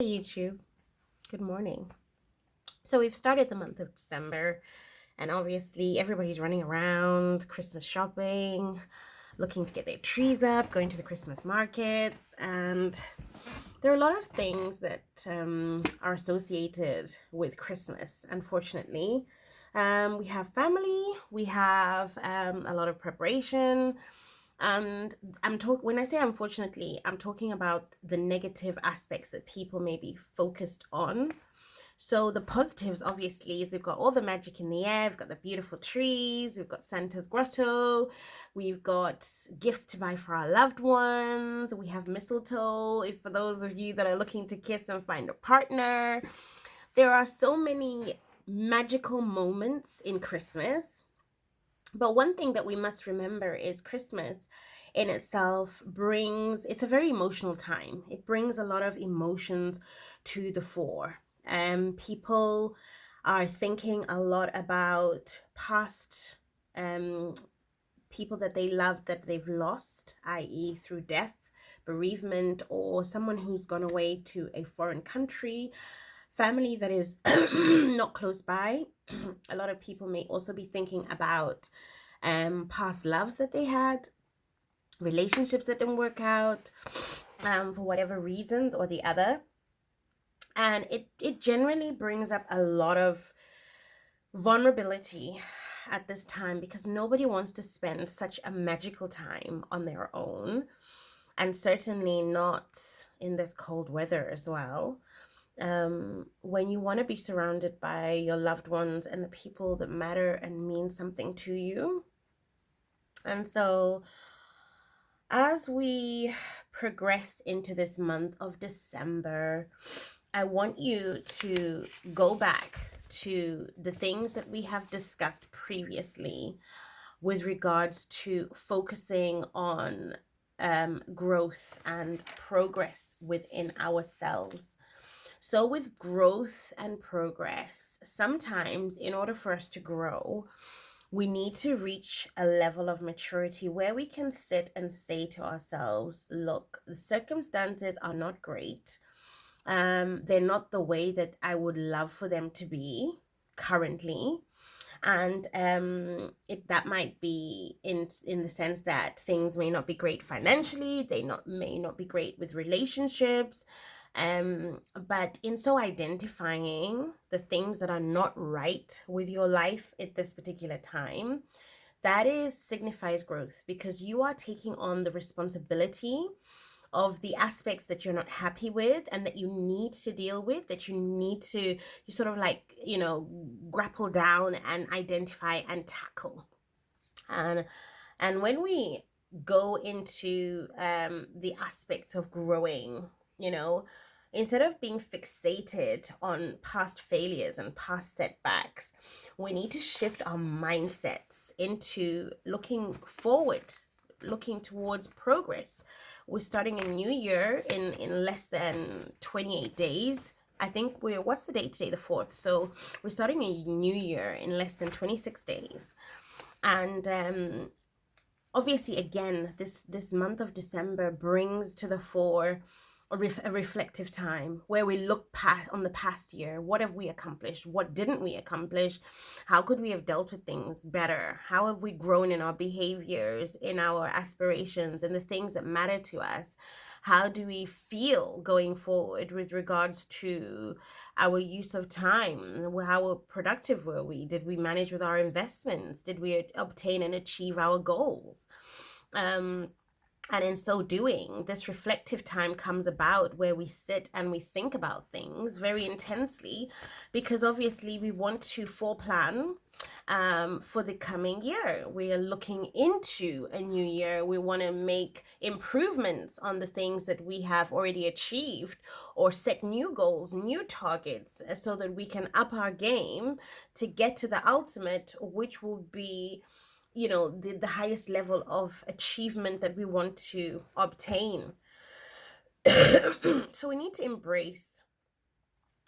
Hey YouTube, good morning. So we've started the month of December, and obviously everybody's running around Christmas shopping, looking to get their trees up, going to the Christmas markets, and there are a lot of things that are associated with Christmas, unfortunately. We have family, we have a lot of preparation, and when I say unfortunately, I'm talking about the negative aspects that people may be focused on. So the positives, obviously, is we've got all the magic in the air. We've got the beautiful trees. We've got Santa's grotto. We've got gifts to buy for our loved ones. We have mistletoe. If for those of you that are looking to kiss and find a partner, there are so many magical moments in Christmas. But one thing that we must remember is Christmas in itself it's a very emotional time. It brings a lot of emotions to the fore. People are thinking a lot about past um, people that they love that they've lost, i.e., through death, bereavement, or someone who's gone away to a foreign country, family that is not close by. A lot of people may also be thinking about past loves that they had, relationships that didn't work out for whatever reasons or the other. And it generally brings up a lot of vulnerability at this time because nobody wants to spend such a magical time on their own, and certainly not in this cold weather as well. When you want to be surrounded by your loved ones and the people that matter and mean something to you. And so as we progress into this month of December, I want you to go back to the things that we have discussed previously with regards to focusing on growth and progress within ourselves. So, with growth and progress, sometimes in order for us to grow, we need to reach a level of maturity where we can sit and say to ourselves, look, the circumstances are not great. They're not the way that I would love for them to be currently. And that might be in the sense that things may not be great financially, may not be great with relationships, but in so identifying the things that are not right with your life at this particular time, that is signifies growth because you are taking on the responsibility of the aspects that you're not happy with and that you need to deal with, that you sort of like, grapple down and identify and tackle. And when we go into the aspects of growing, you know, instead of being fixated on past failures and past setbacks, we need to shift our mindsets into looking forward, looking towards progress. We're starting a new year in less than 28 days. I think what's the date today? The 4th. So we're starting a new year in less than 26 days. And obviously, again, this month of December brings to the fore a reflective time where we look on the past year. What have we accomplished? What didn't we accomplish? How could we have dealt with things better? How have we grown in our behaviors, in our aspirations, and the things that matter to us? How do we feel going forward with regards to our use of time? How productive were we? Did we manage with our investments? Did we obtain and achieve our goals? And in so doing, this reflective time comes about where we sit and we think about things very intensely because obviously we want to foreplan for the coming year. We are looking into a new year. We want to make improvements on the things that we have already achieved or set new goals, new targets, so that we can up our game to get to the ultimate, which will be the highest level of achievement that we want to obtain. So we need to embrace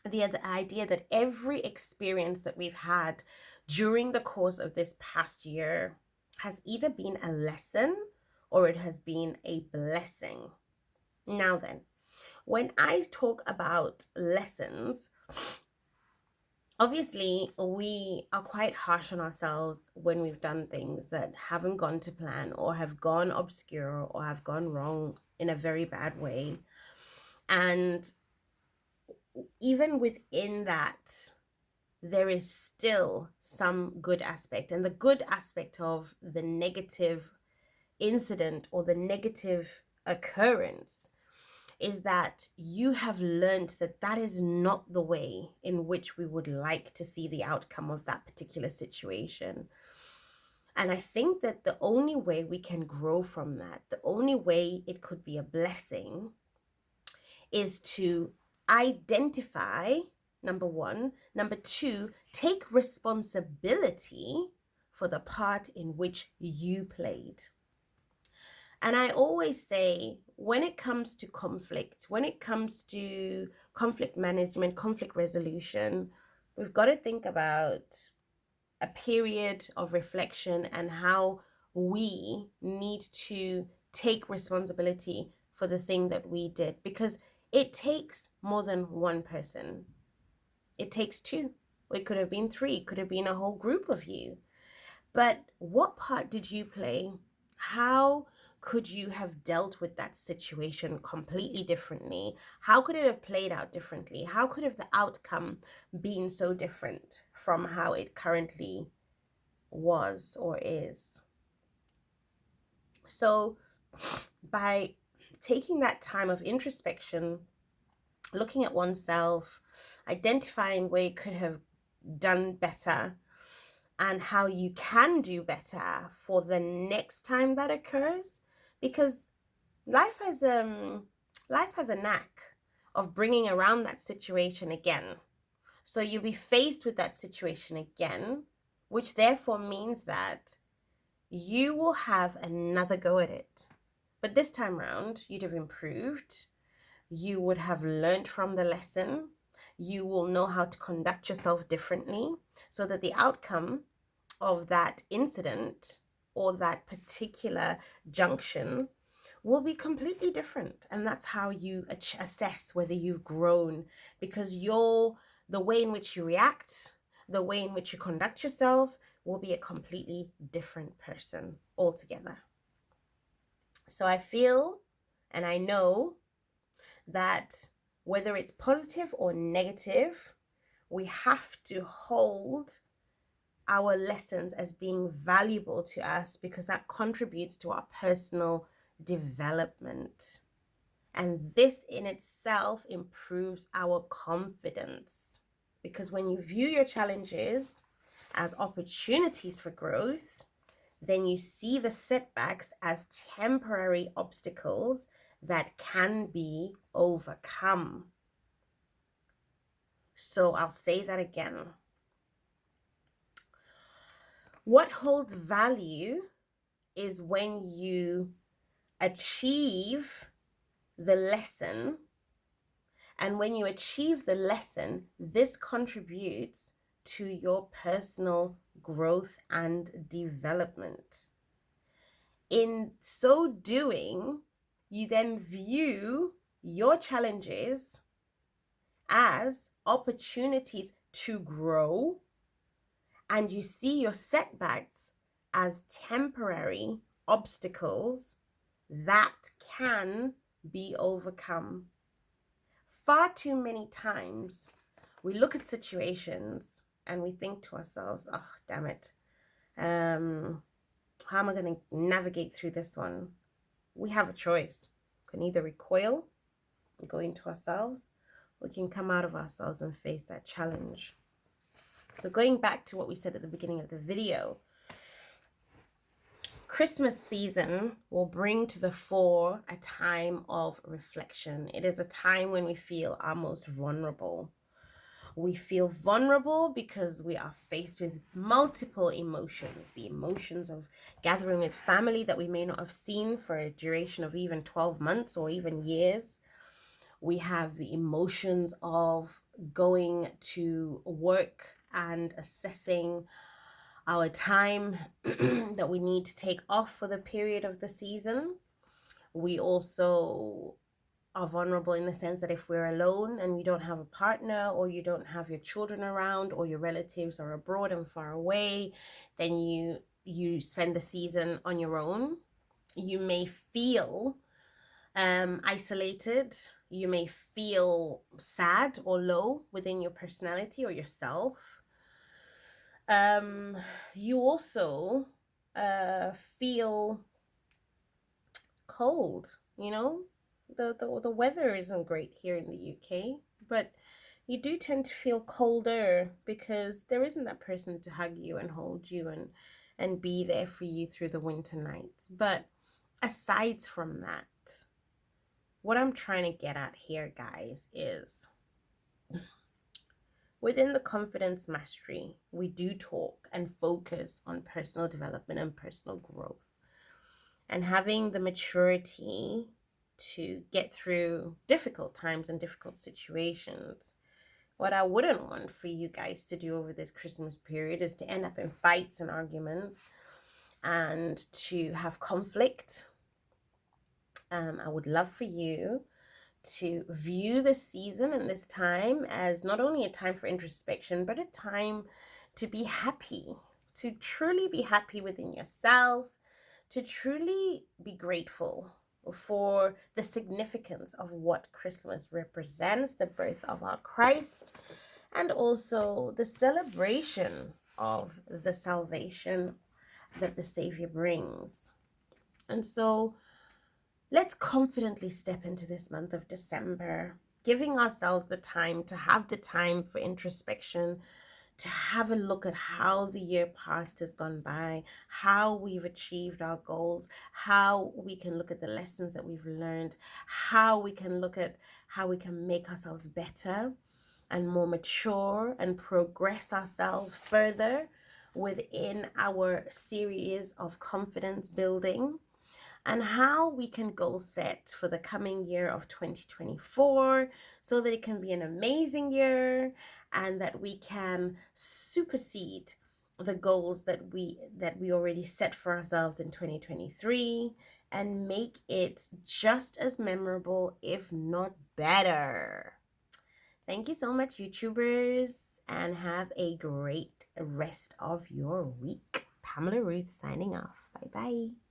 the idea that every experience that we've had during the course of this past year has either been a lesson or it has been a blessing. Now then, when I talk about lessons, obviously we are quite harsh on ourselves when we've done things that haven't gone to plan or have gone obscure or have gone wrong in a very bad way. And even within that, there is still some good aspect. And the good aspect of the negative incident or the negative occurrence is that you have learned that that is not the way in which we would like to see the outcome of that particular situation. And I think that the only way we can grow from that, the only way it could be a blessing, is to identify, number one. Number two, take responsibility for the part in which you played. And I always say, when it comes to conflict, when it comes to conflict management, conflict resolution, we've got to think about a period of reflection and how we need to take responsibility for the thing that we did, because it takes more than one person. It takes two. It could have been three. It could have been a whole group of you. But what part did you play? How could you have dealt with that situation completely differently? How could it have played out differently? How could have the outcome been so different from how it currently was or is? So by taking that time of introspection, looking at oneself, identifying where you could have done better and how you can do better for the next time that occurs, because life has a knack of bringing around that situation again. So you'll be faced with that situation again, which therefore means that you will have another go at it. But this time round, you'd have improved. You would have learned from the lesson. You will know how to conduct yourself differently so that the outcome of that incident or that particular junction will be completely different. And that's how you assess whether you've grown, because the way in which you react, the way in which you conduct yourself will be a completely different person altogether. So I feel and I know that whether it's positive or negative, we have to hold our lessons as being valuable to us, because that contributes to our personal development. And this in itself improves our confidence, because when you view your challenges as opportunities for growth, then you see the setbacks as temporary obstacles that can be overcome. So I'll say that again. What holds value is when you achieve the lesson. And when you achieve the lesson, this contributes to your personal growth and development. In so doing, you then view your challenges as opportunities to grow, and you see your setbacks as temporary obstacles that can be overcome. Far too many times we look at situations and we think to ourselves, oh, damn it. How am I going to navigate through this one? We have a choice. We can either recoil and go into ourselves, or we can come out of ourselves and face that challenge. So going back to what we said at the beginning of the video, Christmas season will bring to the fore a time of reflection. It is a time when we feel our most vulnerable. We feel vulnerable because we are faced with multiple emotions. The emotions of gathering with family that we may not have seen for a duration of even 12 months or even years. We have the emotions of going to work and assessing our time that we need to take off for the period of the season. We also are vulnerable in the sense that if we're alone and you don't have a partner, or you don't have your children around, or your relatives are abroad and far away, then you spend the season on your own. You may feel isolated. You may feel sad or low within your personality or yourself. You also feel cold. The weather isn't great here in the UK, but you do tend to feel colder because there isn't that person to hug you and hold you and be there for you through the winter nights. But aside from that, what I'm trying to get at here, guys, is within the Confidence Mastery, we do talk and focus on personal development and personal growth, and having the maturity to get through difficult times and difficult situations. What I wouldn't want for you guys to do over this Christmas period is to end up in fights and arguments and to have conflict. I would love for you to view this season and this time as not only a time for introspection, but a time to be happy, to truly be happy within yourself, to truly be grateful for the significance of what Christmas represents, the birth of our Christ, and also the celebration of the salvation that the Savior brings. And so let's confidently step into this month of December, giving ourselves the time to have the time for introspection, to have a look at how the year past has gone by, how we've achieved our goals, how we can look at the lessons that we've learned, how we can look at how we can make ourselves better and more mature and progress ourselves further within our series of confidence building, and how we can goal set for the coming year of 2024 so that it can be an amazing year and that we can supersede the goals that we already set for ourselves in 2023 and make it just as memorable, if not better. Thank you so much, YouTubers, and have a great rest of your week. Pamela Ruth signing off. Bye bye.